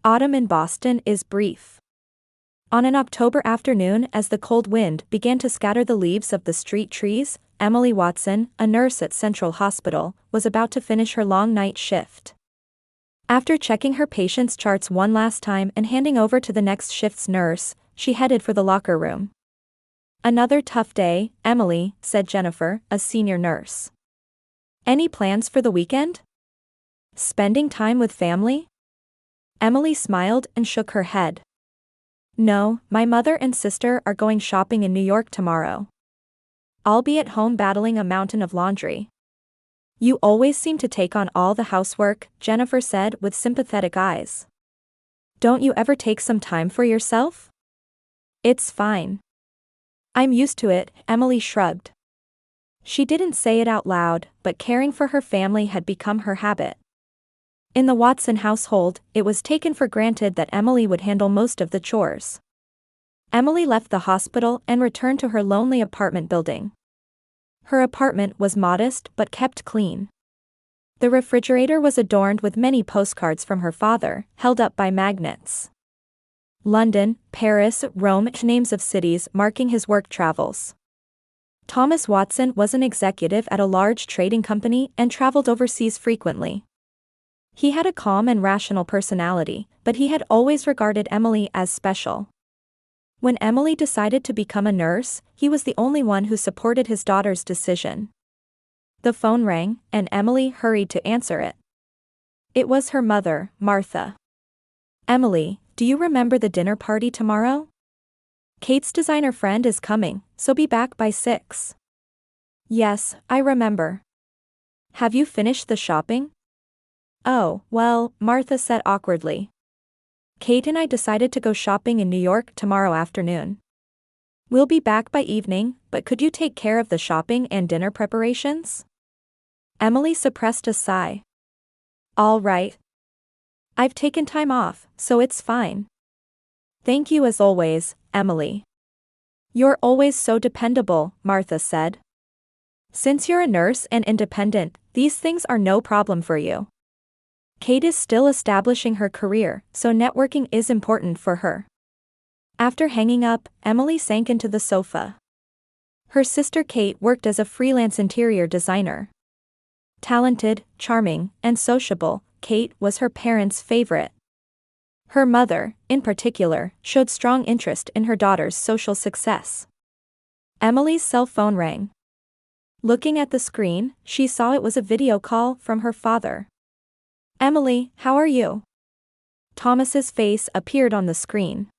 Autumn in Boston is brief. On an October afternoon, as the cold wind began to scatter the leaves of the street trees, Emily Watson, a nurse at Central Hospital, was about to finish her long night shift. After checking her patient's charts one last time and handing over to the next shift's nurse, she headed for the locker room. "Another tough day, Emily," said Jennifer, a senior nurse. "Any plans for the weekend? Spending time with family?" Emily smiled and shook her head. "No, my mother and sister are going shopping in New York tomorrow. I'll be at home battling a mountain of laundry." "You always seem to take on all the housework," Jennifer said with sympathetic eyes. "Don't you ever take some time for yourself?" "It's fine. I'm used to it," Emily shrugged. She didn't say it out loud, but caring for her family had become her habit. In the Watson household, it was taken for granted that Emily would handle most of the chores. Emily left the hospital and returned to her lonely apartment building. Her apartment was modest but kept clean. The refrigerator was adorned with many postcards from her father, held up by magnets. London, Paris, Rome, names of cities marking his work travels. Thomas Watson was an executive at a large trading company and traveled overseas frequently. He had a calm and rational personality, but he had always regarded Emily as special. When Emily decided to become a nurse, he was the only one who supported his daughter's decision. The phone rang, and Emily hurried to answer it. It was her mother, Martha. "Emily, do you remember the dinner party tomorrow? Kate's designer friend is coming, so be back by 6. "Yes, I remember. Have you finished the shopping?" "Oh, well," Martha said awkwardly. "Kate and I decided to go shopping in New York tomorrow afternoon. We'll be back by evening, but could you take care of the shopping and dinner preparations?" Emily suppressed a sigh. "All right. I've taken time off, so it's fine." "Thank you as always, Emily." "You're always so dependable," Martha said. "Since you're a nurse and independent, these things are no problem for you. Kate is still establishing her career, so networking is important for her." After hanging up, Emily sank into the sofa. Her sister Kate worked as a freelance interior designer. Talented, charming, and sociable, Kate was her parents' favorite. Her mother, in particular, showed strong interest in her daughter's social success. Emily's cell phone rang. Looking at the screen, she saw it was a video call from her father. "Emily, how are you?" Thomas's face appeared on the screen.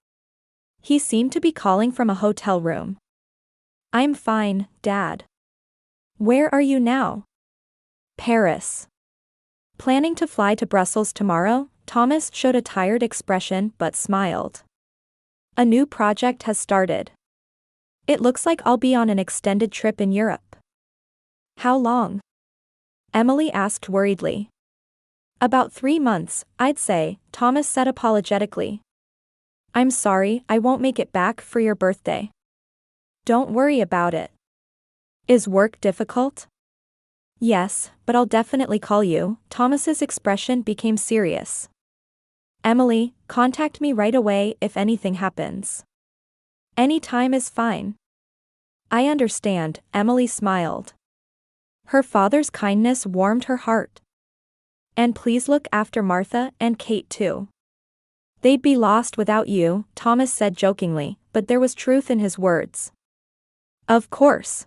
He seemed to be calling from a hotel room. "I'm fine, Dad." "Where are you now?" "Paris." "Planning to fly to Brussels tomorrow?" Thomas showed a tired expression but smiled. "A new project has started. It looks like I'll be on an extended trip in Europe." "How long?" Emily asked worriedly. "About 3 months, I'd say," Thomas said apologetically. "I'm sorry I won't make it back for your birthday." "Don't worry about it." "Is work difficult?" "Yes, but I'll definitely call you." Thomas's expression became serious. "Emily, contact me right away if anything happens." "Any time is fine." "I understand," Emily smiled. Her father's kindness warmed her heart. "And please look after Martha and Kate too. They'd be lost without you," Thomas said jokingly, but there was truth in his words. "Of course."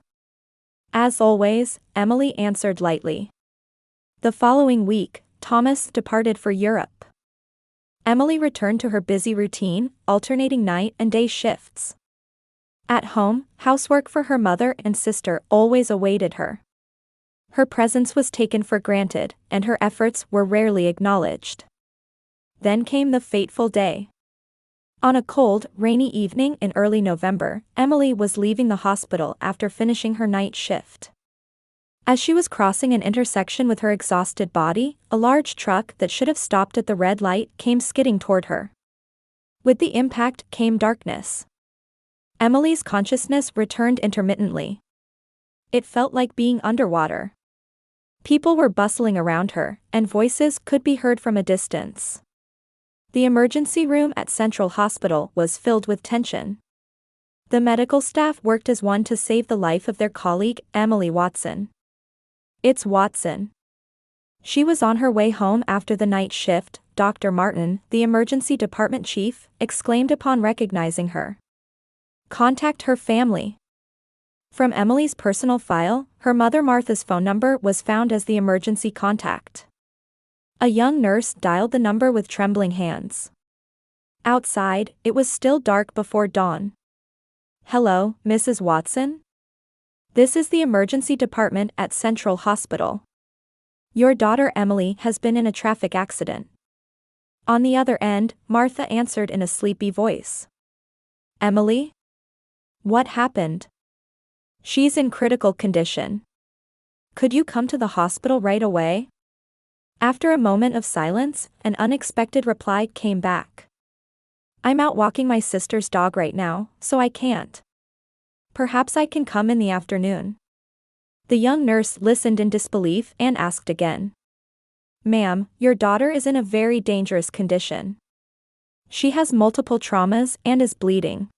"As always," Emily answered lightly. The following week, Thomas departed for Europe. Emily returned to her busy routine, alternating night and day shifts. At home, housework for her mother and sister always awaited her. Her presence was taken for granted, and her efforts were rarely acknowledged. Then came the fateful day. On a cold, rainy evening in early November, Emily was leaving the hospital after finishing her night shift. As she was crossing an intersection with her exhausted body, a large truck that should have stopped at the red light came skidding toward her. With the impact came darkness. Emily's consciousness returned intermittently. It felt like being underwater. People were bustling around her, and voices could be heard from a distance. The emergency room at Central Hospital was filled with tension. The medical staff worked as one to save the life of their colleague, Emily Watson. "It's Watson." She was on her way home after the night shift, Dr. Martin, the emergency department chief, exclaimed upon recognizing her. "Contact her family." From Emily's personal file, her mother Martha's phone number was found as the emergency contact. A young nurse dialed the number with trembling hands. Outside, it was still dark before dawn. "Hello, Mrs. Watson? This is the emergency department at Central Hospital. Your daughter Emily has been in a traffic accident." On the other end, Martha answered in a sleepy voice. "Emily? What happened?" "She's in critical condition. Could you come to the hospital right away?" After a moment of silence, an unexpected reply came back. "I'm out walking my sister's dog right now, so I can't. Perhaps I can come in the afternoon." The young nurse listened in disbelief and asked again. "Ma'am, your daughter is in a very dangerous condition. She has multiple traumas and is bleeding.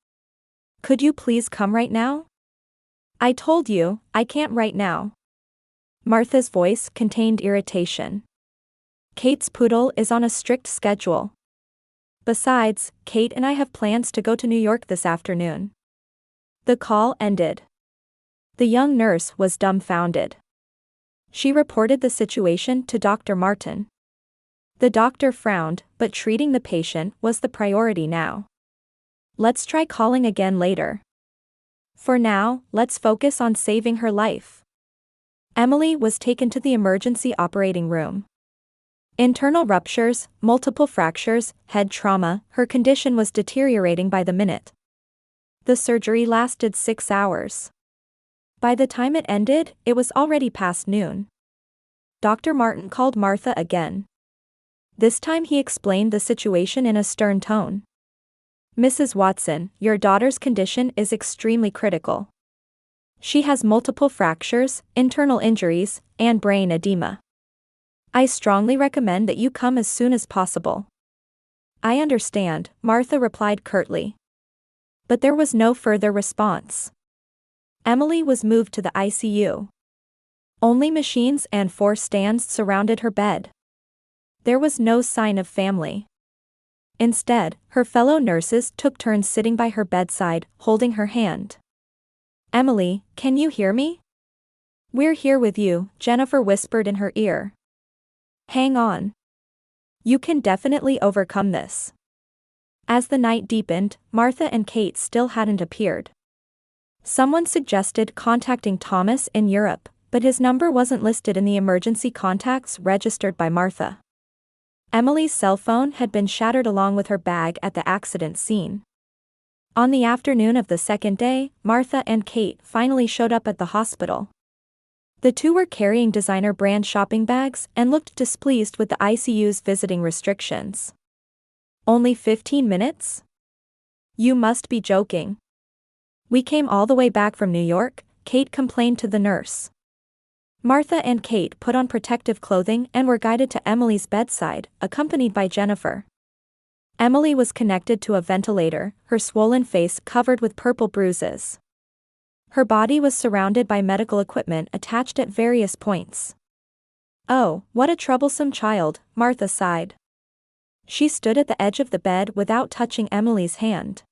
Could you please come right now?" "I told you, I can't right now." Martha's voice contained irritation. "Kate's poodle is on a strict schedule. Besides, Kate and I have plans to go to New York this afternoon." The call ended. The young nurse was dumbfounded. She reported the situation to Dr. Martin. The doctor frowned, but treating the patient was the priority now. "Let's try calling again later. For now, let's focus on saving her life." Emily was taken to the emergency operating room. Internal ruptures, multiple fractures, head trauma, her condition was deteriorating by the minute. The surgery lasted 6 hours. By the time it ended, it was already past noon. Dr. Martin called Martha again. This time he explained the situation in a stern tone. "Mrs. Watson, your daughter's condition is extremely critical. She has multiple fractures, internal injuries, and brain edema. I strongly recommend that you come as soon as possible." "I understand," Martha replied curtly. But there was no further response. Emily was moved to the ICU. Only machines and 4 stands surrounded her bed. There was no sign of family. Instead, her fellow nurses took turns sitting by her bedside, holding her hand. "Emily, can you hear me?" "We're here with you," Jennifer whispered in her ear. "Hang on. You can definitely overcome this." As the night deepened, Martha and Kate still hadn't appeared. Someone suggested contacting Thomas in Europe, but his number wasn't listed in the emergency contacts registered by Martha. Emily's cell phone had been shattered along with her bag at the accident scene. On the afternoon of the second day, Martha and Kate finally showed up at the hospital. The two were carrying designer brand shopping bags and looked displeased with the ICU's visiting restrictions. "Only 15 minutes? You must be joking." "We came all the way back from New York," Kate complained to the nurse. Martha and Kate put on protective clothing and were guided to Emily's bedside, accompanied by Jennifer. Emily was connected to a ventilator, her swollen face covered with purple bruises. Her body was surrounded by medical equipment attached at various points. "Oh, what a troublesome child," Martha sighed. She stood at the edge of the bed without touching Emily's hand.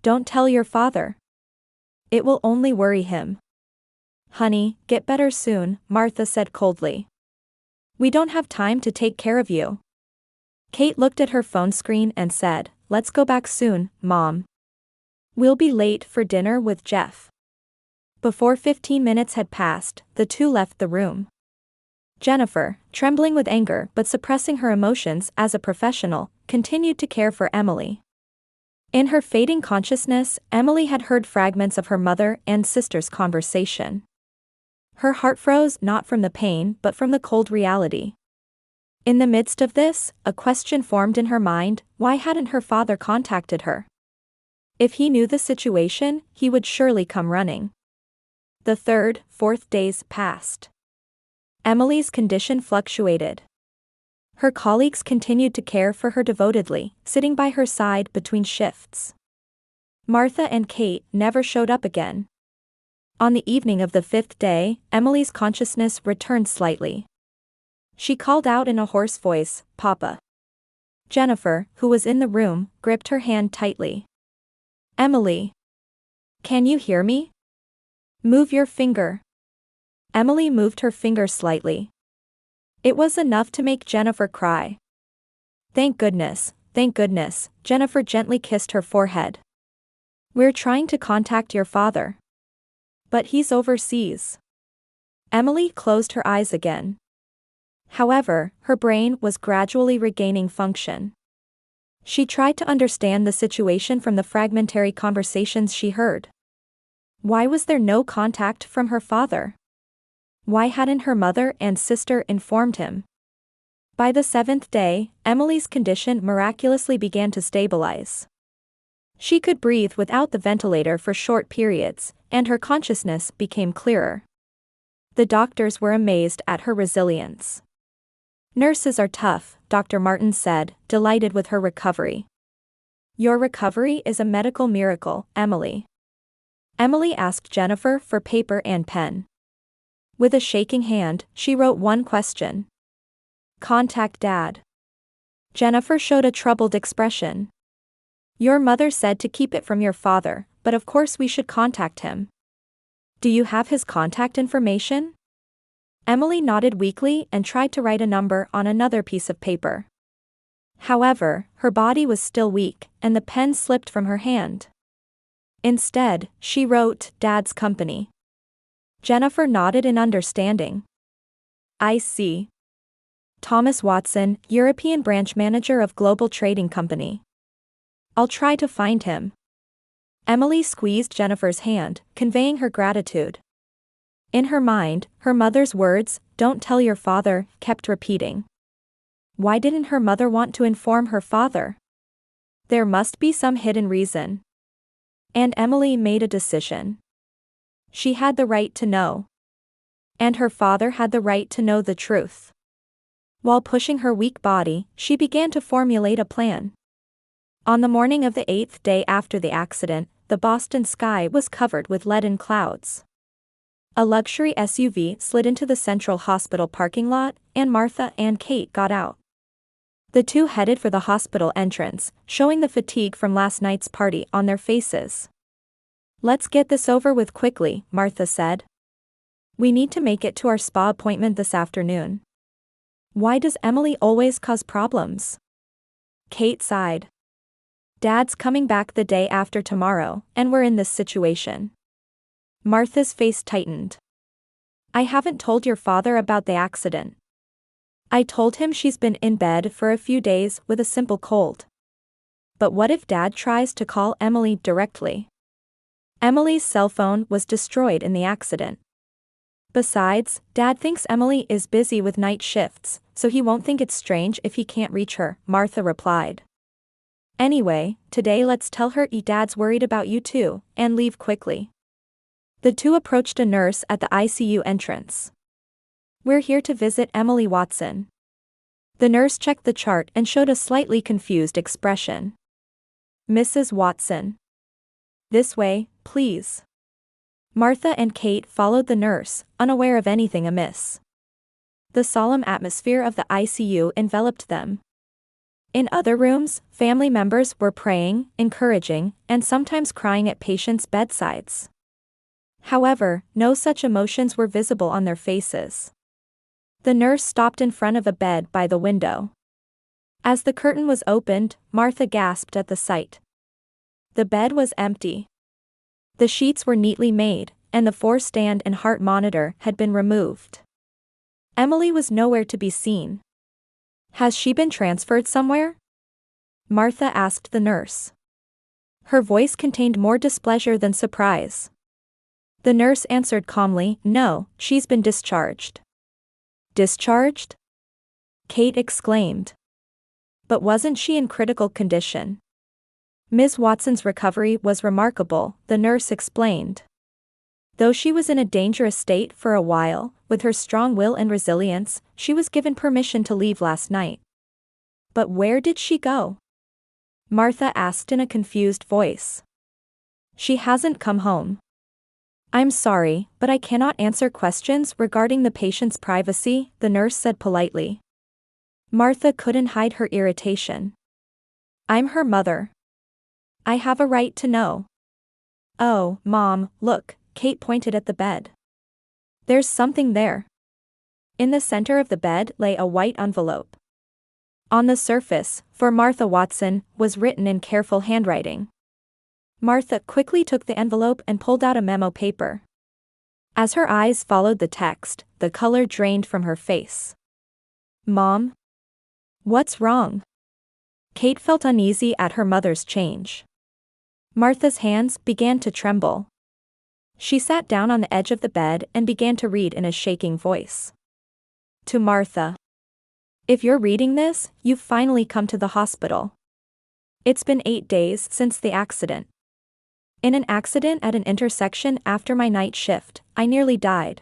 "Don't tell your father. It will only worry him." "Honey, get better soon," Martha said coldly. "We don't have time to take care of you." Kate looked at her phone screen and said, "Let's go back soon, Mom. We'll be late for dinner with Jeff." Before 15 minutes had passed, the two left the room. Jennifer, trembling with anger but suppressing her emotions as a professional, continued to care for Emily. In her fading consciousness, Emily had heard fragments of her mother and sister's conversation. Her heart froze not from the pain but from the cold reality. In the midst of this, a question formed in her mind: why hadn't her father contacted her? If he knew the situation, he would surely come running. The third, fourth days passed. Emily's condition fluctuated. Her colleagues continued to care for her devotedly, sitting by her side between shifts. Martha and Kate never showed up again. On the evening of the 5th day, Emily's consciousness returned slightly. She called out in a hoarse voice, "Papa." Jennifer, who was in the room, gripped her hand tightly. "Emily. Can you hear me? Move your finger." Emily moved her finger slightly. It was enough to make Jennifer cry. Thank goodness, Jennifer gently kissed her forehead. "We're trying to contact your father. But he's overseas." Emily closed her eyes again. However, her brain was gradually regaining function. She tried to understand the situation from the fragmentary conversations she heard. Why was there no contact from her father? Why hadn't her mother and sister informed him? By the 7th day, Emily's condition miraculously began to stabilize. She could breathe without the ventilator for short periods, and her consciousness became clearer. The doctors were amazed at her resilience. "Nurses are tough," Dr. Martin said, delighted with her recovery. "Your recovery is a medical miracle, Emily." Emily asked Jennifer for paper and pen. With a shaking hand, she wrote one question. "Contact Dad." Jennifer showed a troubled expression. "Your mother said to keep it from your father, but of course we should contact him. Do you have his contact information?" Emily nodded weakly and tried to write a number on another piece of paper. However, her body was still weak, and the pen slipped from her hand. Instead, she wrote, "Dad's company." Jennifer nodded in understanding. "I see. Thomas Watson, European branch manager of Global Trading Company. I'll try to find him." Emily squeezed Jennifer's hand, conveying her gratitude. In her mind, her mother's words, "Don't tell your father," kept repeating. Why didn't her mother want to inform her father? There must be some hidden reason. And Emily made a decision. She had the right to know. And her father had the right to know the truth. While pushing her weak body, she began to formulate a plan. On the morning of the 8th day after the accident, the Boston sky was covered with leaden clouds. A luxury SUV slid into the Central Hospital parking lot, and Martha and Kate got out. The two headed for the hospital entrance, showing the fatigue from last night's party on their faces. "Let's get this over with quickly," Martha said. "We need to make it to our spa appointment this afternoon." "Why does Emily always cause problems?" Kate sighed. "Dad's coming back the day after tomorrow, and we're in this situation." Martha's face tightened. "I haven't told your father about the accident. I told him she's been in bed for a few days with a simple cold. But what if Dad tries to call Emily directly? Emily's cell phone was destroyed in the accident. Besides, Dad thinks Emily is busy with night shifts, so he won't think it's strange if he can't reach her," Martha replied. "Anyway, today let's tell her Dad's worried about you too, and leave quickly." The two approached a nurse at the ICU entrance. "We're here to visit Emily Watson." The nurse checked the chart and showed a slightly confused expression. "Mrs. Watson. This way, please." Martha and Kate followed the nurse, unaware of anything amiss. The solemn atmosphere of the ICU enveloped them. In other rooms, family members were praying, encouraging, and sometimes crying at patients' bedsides. However, no such emotions were visible on their faces. The nurse stopped in front of a bed by the window. As the curtain was opened, Martha gasped at the sight. The bed was empty. The sheets were neatly made, and the 4-stand and heart monitor had been removed. Emily was nowhere to be seen. "Has she been transferred somewhere?" Martha asked the nurse. Her voice contained more displeasure than surprise. The nurse answered calmly, "No, she's been discharged." "Discharged?" Kate exclaimed. "But wasn't she in critical condition?" Ms. Watson's recovery was remarkable, the nurse explained. Though she was in a dangerous state for a while, with her strong will and resilience, she was given permission to leave last night. But where did she go? Martha asked in a confused voice. She hasn't come home. I'm sorry, but I cannot answer questions regarding the patient's privacy, the nurse said politely. Martha couldn't hide her irritation. I'm her mother. I have a right to know. Oh, Mom, look, Kate pointed at the bed. There's something there. In the center of the bed lay a white envelope. On the surface, for Martha Watson, was written in careful handwriting. Martha quickly took the envelope and pulled out a memo paper. As her eyes followed the text, the color drained from her face. Mom? What's wrong? Kate felt uneasy at her mother's change. Martha's hands began to tremble. She sat down on the edge of the bed and began to read in a shaking voice. To Martha. If you're reading this, you've finally come to the hospital. It's been 8 days since the accident. In an accident at an intersection after my night shift, I nearly died.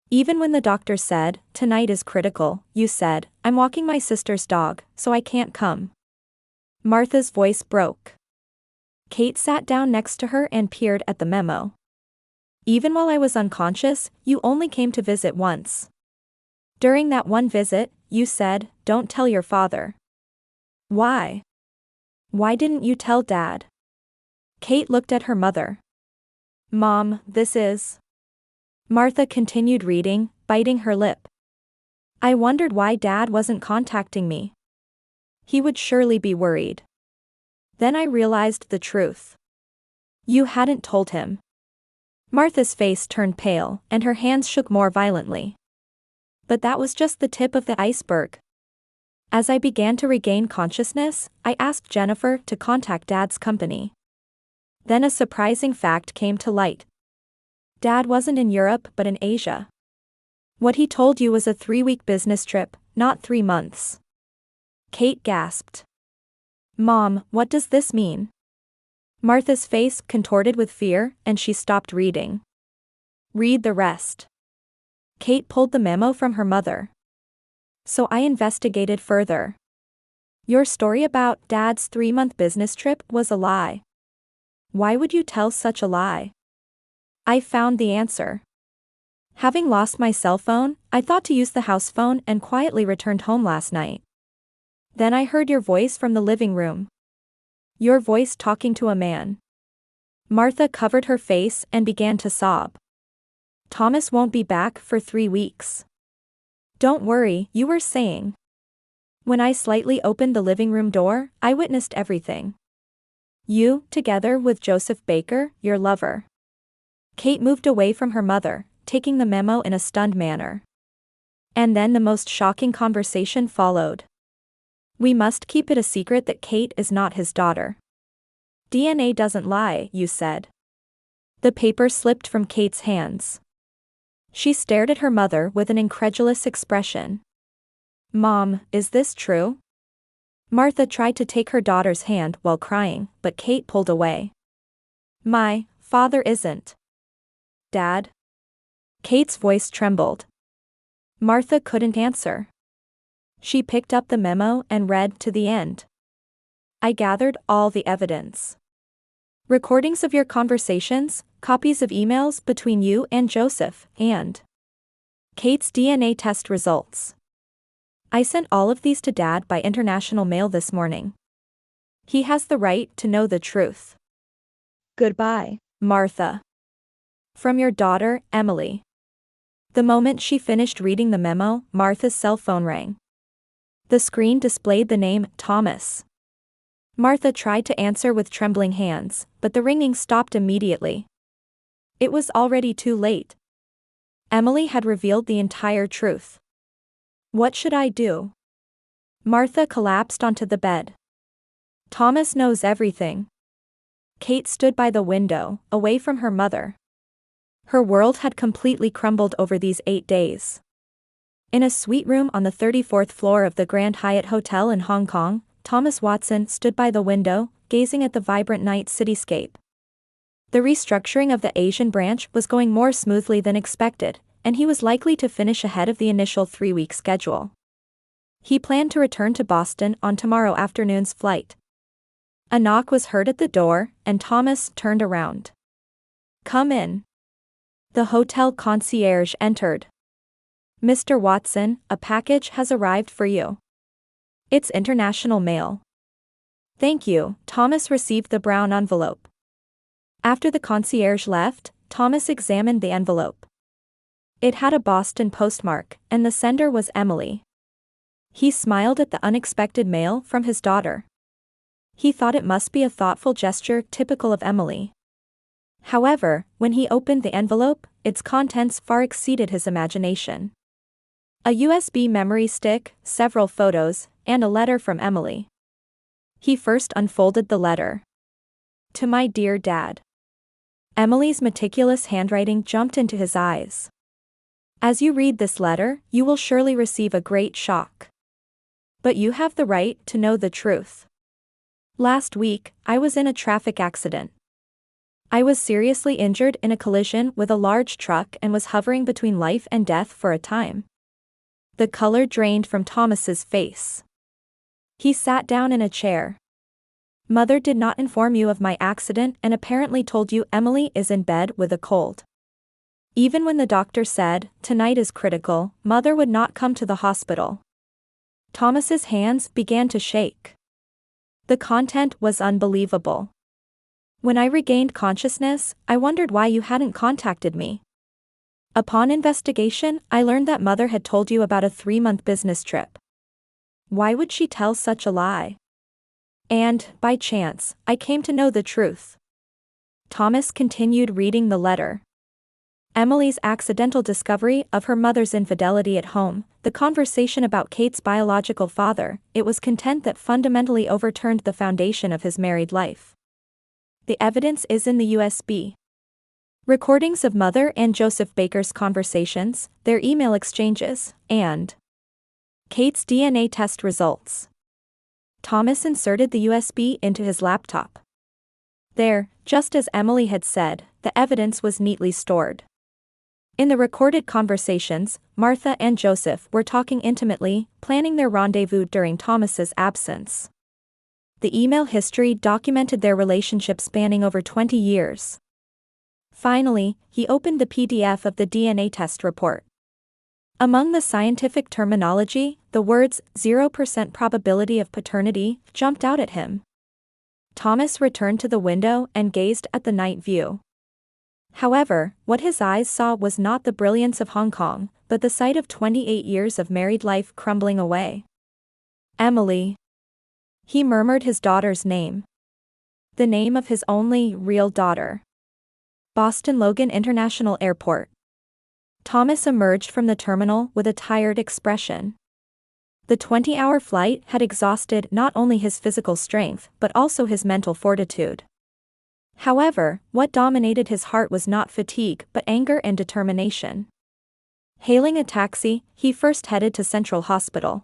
Even when the doctor said, tonight is critical, you said, I'm walking my sister's dog, so I can't come. Martha's voice broke. Kate sat down next to her and peered at the memo. Even while I was unconscious, you only came to visit once. During that one visit, you said, don't tell your father. Why? Why didn't you tell Dad? Kate looked at her mother. Mom, this is... Martha continued reading, biting her lip. I wondered why Dad wasn't contacting me. He would surely be worried. Then I realized the truth. You hadn't told him. Martha's face turned pale, and her hands shook more violently. But that was just the tip of the iceberg. As I began to regain consciousness, I asked Jennifer to contact Dad's company. Then a surprising fact came to light. Dad wasn't in Europe but in Asia. What he told you was a 3-week business trip, not 3 months. Kate gasped. Mom, what does this mean? Martha's face contorted with fear, and she stopped reading. Read the rest. Kate pulled the memo from her mother. So I investigated further. Your story about Dad's 3-month business trip was a lie. Why would you tell such a lie? I found the answer. Having lost my cell phone, I thought to use the house phone and quietly returned home last night. Then I heard your voice from the living room. Your voice talking to a man. Martha covered her face and began to sob. Thomas won't be back for 3 weeks. Don't worry, you were saying. When I slightly opened the living room door, I witnessed everything. You, together with Joseph Baker, your lover. Kate moved away from her mother, taking the memo in a stunned manner. And then the most shocking conversation followed. We must keep it a secret that Kate is not his daughter. DNA doesn't lie, you said. The paper slipped from Kate's hands. She stared at her mother with an incredulous expression. Mom, is this true? Martha tried to take her daughter's hand while crying, but Kate pulled away. My father isn't. Dad? Kate's voice trembled. Martha couldn't answer. She picked up the memo and read to the end. I gathered all the evidence. Recordings of your conversations, copies of emails between you and Joseph, and Kate's DNA test results. I sent all of these to Dad by international mail this morning. He has the right to know the truth. Goodbye, Martha. From your daughter, Emily. The moment she finished reading the memo, Martha's cell phone rang. The screen displayed the name, Thomas. Martha tried to answer with trembling hands, but the ringing stopped immediately. It was already too late. Emily had revealed the entire truth. What should I do? Martha collapsed onto the bed. Thomas knows everything. Kate stood by the window, away from her mother. Her world had completely crumbled over these 8 days. In a suite room on the 34th floor of the Grand Hyatt Hotel in Hong Kong, Thomas Watson stood by the window, gazing at the vibrant night cityscape. The restructuring of the Asian branch was going more smoothly than expected, and he was likely to finish ahead of the initial 3-week schedule. He planned to return to Boston on tomorrow afternoon's flight. A knock was heard at the door, and Thomas turned around. "Come in." The hotel concierge entered. "Mr. Watson, a package has arrived for you. It's international mail." "Thank you." Thomas received the brown envelope. After the concierge left, Thomas examined the envelope. It had a Boston postmark, and the sender was Emily. He smiled at the unexpected mail from his daughter. He thought it must be a thoughtful gesture typical of Emily. However, when he opened the envelope, its contents far exceeded his imagination. A USB memory stick, several photos, and a letter from Emily. He first unfolded the letter. "To my dear Dad." Emily's meticulous handwriting jumped into his eyes. "As you read this letter, you will surely receive a great shock. But you have the right to know the truth. Last week, I was in a traffic accident. I was seriously injured in a collision with a large truck and was hovering between life and death for a time." The color drained from Thomas's face. He sat down in a chair. "Mother did not inform you of my accident and apparently told you Emily is in bed with a cold. Even when the doctor said, 'Tonight is critical,' Mother would not come to the hospital." Thomas's hands began to shake. The content was unbelievable. "When I regained consciousness, I wondered why you hadn't contacted me. Upon investigation, I learned that Mother had told you about a 3-month business trip. Why would she tell such a lie? And, by chance, I came to know the truth." Thomas continued reading the letter. Emily's accidental discovery of her mother's infidelity at home, the conversation about Kate's biological father, it was content that fundamentally overturned the foundation of his married life. The evidence is in the USB. Recordings of Mother and Joseph Baker's conversations, their email exchanges, and Kate's DNA test results. Thomas inserted the USB into his laptop. There, just as Emily had said, the evidence was neatly stored. In the recorded conversations, Martha and Joseph were talking intimately, planning their rendezvous during Thomas's absence. The email history documented their relationship spanning over 20 years. Finally, he opened the PDF of the DNA test report. Among the scientific terminology, the words 0% probability of paternity jumped out at him. Thomas returned to the window and gazed at the night view. However, what his eyes saw was not the brilliance of Hong Kong, but the sight of 28 years of married life crumbling away. "Emily." He murmured his daughter's name. The name of his only real daughter. Boston Logan International Airport. Thomas emerged from the terminal with a tired expression. The 20-hour flight had exhausted not only his physical strength but also his mental fortitude. However, what dominated his heart was not fatigue but anger and determination. Hailing a taxi, he first headed to Central Hospital.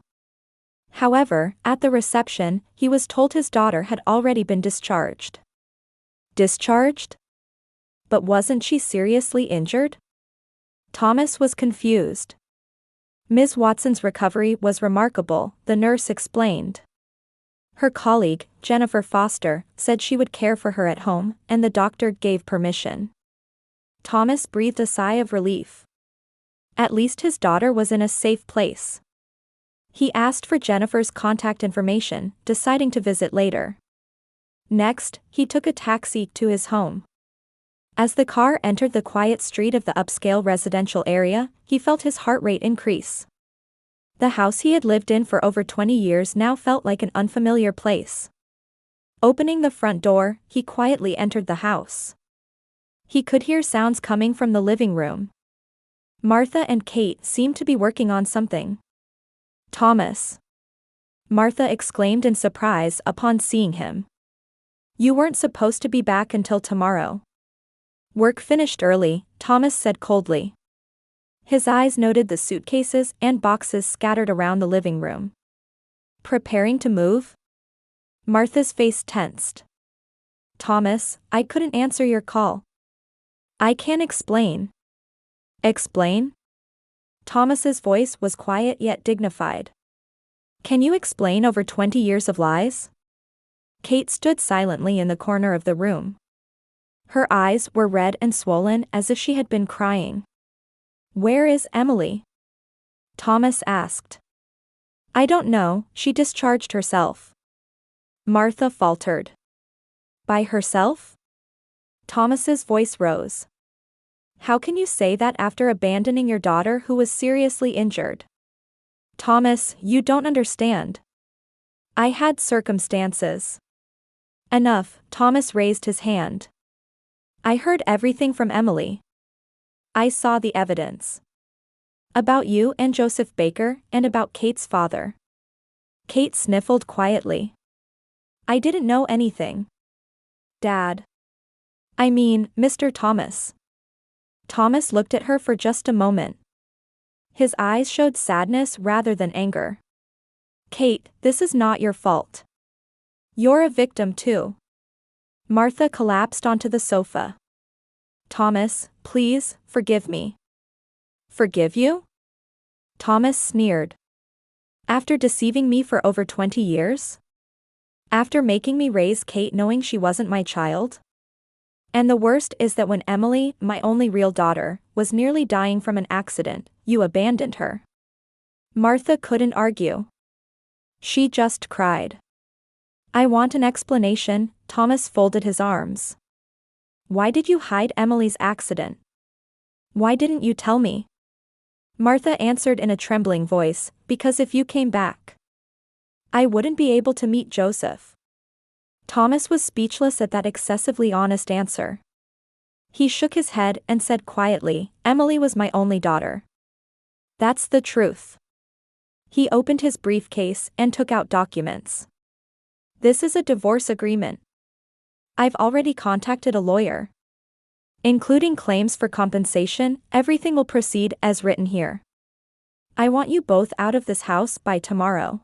However, at the reception, he was told his daughter had already been discharged. Discharged? But wasn't she seriously injured? Thomas was confused. Ms. Watson's recovery was remarkable, the nurse explained. Her colleague, Jennifer Foster, said she would care for her at home, and the doctor gave permission. Thomas breathed a sigh of relief. At least his daughter was in a safe place. He asked for Jennifer's contact information, deciding to visit later. Next, he took a taxi to his home. As the car entered the quiet street of the upscale residential area, he felt his heart rate increase. The house he had lived in for over 20 years now felt like an unfamiliar place. Opening the front door, he quietly entered the house. He could hear sounds coming from the living room. Martha and Kate seemed to be working on something. "Thomas!" Martha exclaimed in surprise upon seeing him. "You weren't supposed to be back until tomorrow." "Work finished early," Thomas said coldly. His eyes noted the suitcases and boxes scattered around the living room. "Preparing to move?" Martha's face tensed. "Thomas, I couldn't answer your call." "I can explain." "Explain?" Thomas's voice was quiet yet dignified. Can you explain over 20 years of lies? Kate stood silently in the corner of the room. Her eyes were red and swollen as if she had been crying. Where is Emily? Thomas asked. I don't know, she discharged herself. Martha faltered. By herself? Thomas's voice rose. How can you say that after abandoning your daughter who was seriously injured? Thomas, you don't understand. I had circumstances. Enough, Thomas raised his hand. I heard everything from Emily. I saw the evidence. About you and Joseph Baker, and about Kate's father. Kate sniffled quietly. I didn't know anything. Dad. I mean, Mr. Thomas. Thomas looked at her for just a moment. His eyes showed sadness rather than anger. Kate, this is not your fault. You're a victim too. Martha collapsed onto the sofa. Thomas, please, forgive me. Forgive you? Thomas sneered. After deceiving me for over 20 years? After making me raise Kate knowing she wasn't my child? And the worst is that when Emily, my only real daughter, was nearly dying from an accident, you abandoned her. Martha couldn't argue. She just cried. I want an explanation, Thomas folded his arms. Why did you hide Emily's accident? Why didn't you tell me? Martha answered in a trembling voice, because if you came back, I wouldn't be able to meet Joseph. Thomas was speechless at that excessively honest answer. He shook his head and said quietly, Emily was my only daughter. That's the truth. He opened his briefcase and took out documents. This is a divorce agreement. I've already contacted a lawyer. Including claims for compensation, everything will proceed as written here. I want you both out of this house by tomorrow.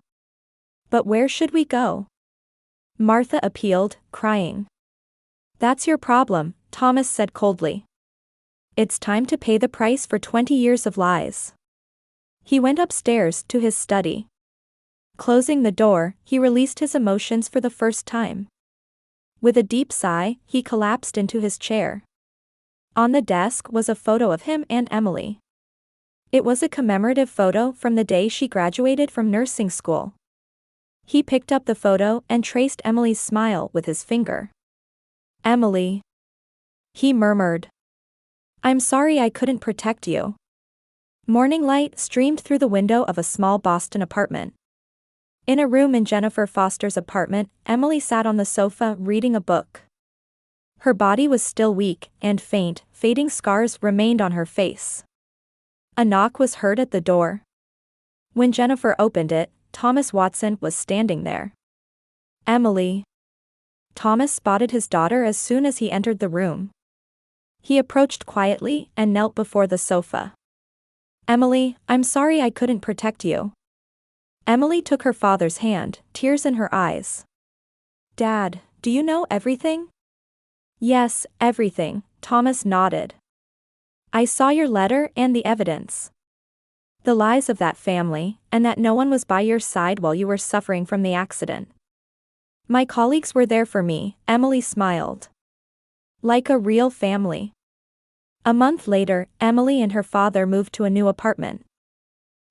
But where should we go? Martha appealed, crying. That's your problem, Thomas said coldly. It's time to pay the price for 20 years of lies. He went upstairs to his study. Closing the door, he released his emotions for the first time. With a deep sigh, he collapsed into his chair. On the desk was a photo of him and Emily. It was a commemorative photo from the day she graduated from nursing school. He picked up the photo and traced Emily's smile with his finger. Emily. He murmured. I'm sorry I couldn't protect you. Morning light streamed through the window of a small Boston apartment. In a room in Jennifer Foster's apartment, Emily sat on the sofa reading a book. Her body was still weak and faint, fading scars remained on her face. A knock was heard at the door. When Jennifer opened it, Thomas Watson was standing there. Emily. Thomas spotted his daughter as soon as he entered the room. He approached quietly and knelt before the sofa. Emily, I'm sorry I couldn't protect you. Emily took her father's hand, tears in her eyes. Dad, do you know everything? Yes, everything, Thomas nodded. I saw your letter and the evidence. The lies of that family, and that no one was by your side while you were suffering from the accident. My colleagues were there for me, Emily smiled. Like a real family. A month later, Emily and her father moved to a new apartment.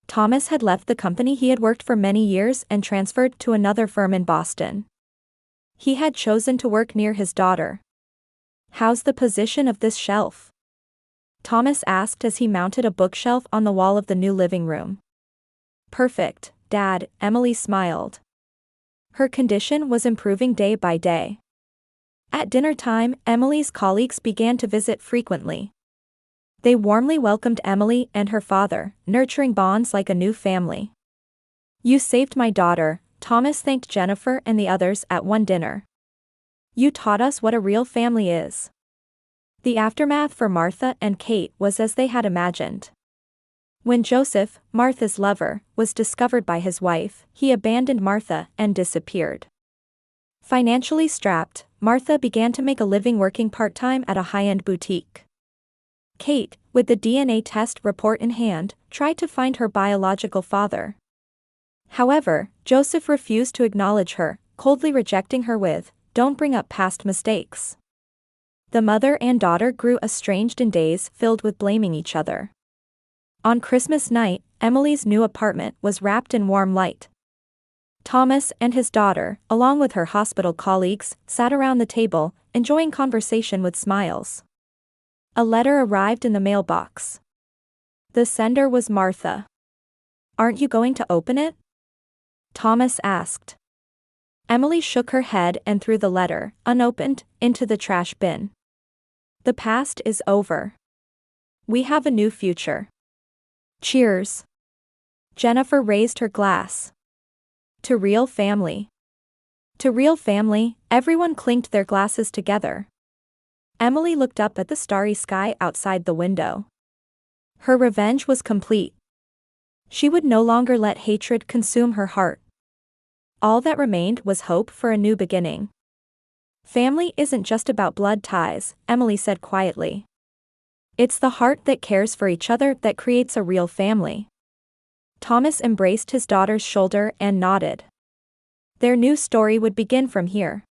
Thomas had left the company he had worked for many years and transferred to another firm in Boston. He had chosen to work near his daughter. How's the position of this shelf? Thomas asked as he mounted a bookshelf on the wall of the new living room. Perfect, Dad, Emily smiled. Her condition was improving day by day. At dinner time, Emily's colleagues began to visit frequently. They warmly welcomed Emily and her father, nurturing bonds like a new family. You saved my daughter, Thomas thanked Jennifer and the others at one dinner. You taught us what a real family is. The aftermath for Martha and Kate was as they had imagined. When Joseph, Martha's lover, was discovered by his wife, he abandoned Martha and disappeared. Financially strapped, Martha began to make a living working part-time at a high-end boutique. Kate, with the DNA test report in hand, tried to find her biological father. However, Joseph refused to acknowledge her, coldly rejecting her with, "Don't bring up past mistakes." The mother and daughter grew estranged in days filled with blaming each other. On Christmas night, Emily's new apartment was wrapped in warm light. Thomas and his daughter, along with her hospital colleagues, sat around the table, enjoying conversation with smiles. A letter arrived in the mailbox. The sender was Martha. "Aren't you going to open it?" Thomas asked. Emily shook her head and threw the letter, unopened, into the trash bin. "The past is over. We have a new future. Cheers." Jennifer raised her glass. To real family. To real family, everyone clinked their glasses together. Emily looked up at the starry sky outside the window. Her revenge was complete. She would no longer let hatred consume her heart. All that remained was hope for a new beginning. "Family isn't just about blood ties," Emily said quietly. "It's the heart that cares for each other that creates a real family." Thomas embraced his daughter's shoulder and nodded. Their new story would begin from here.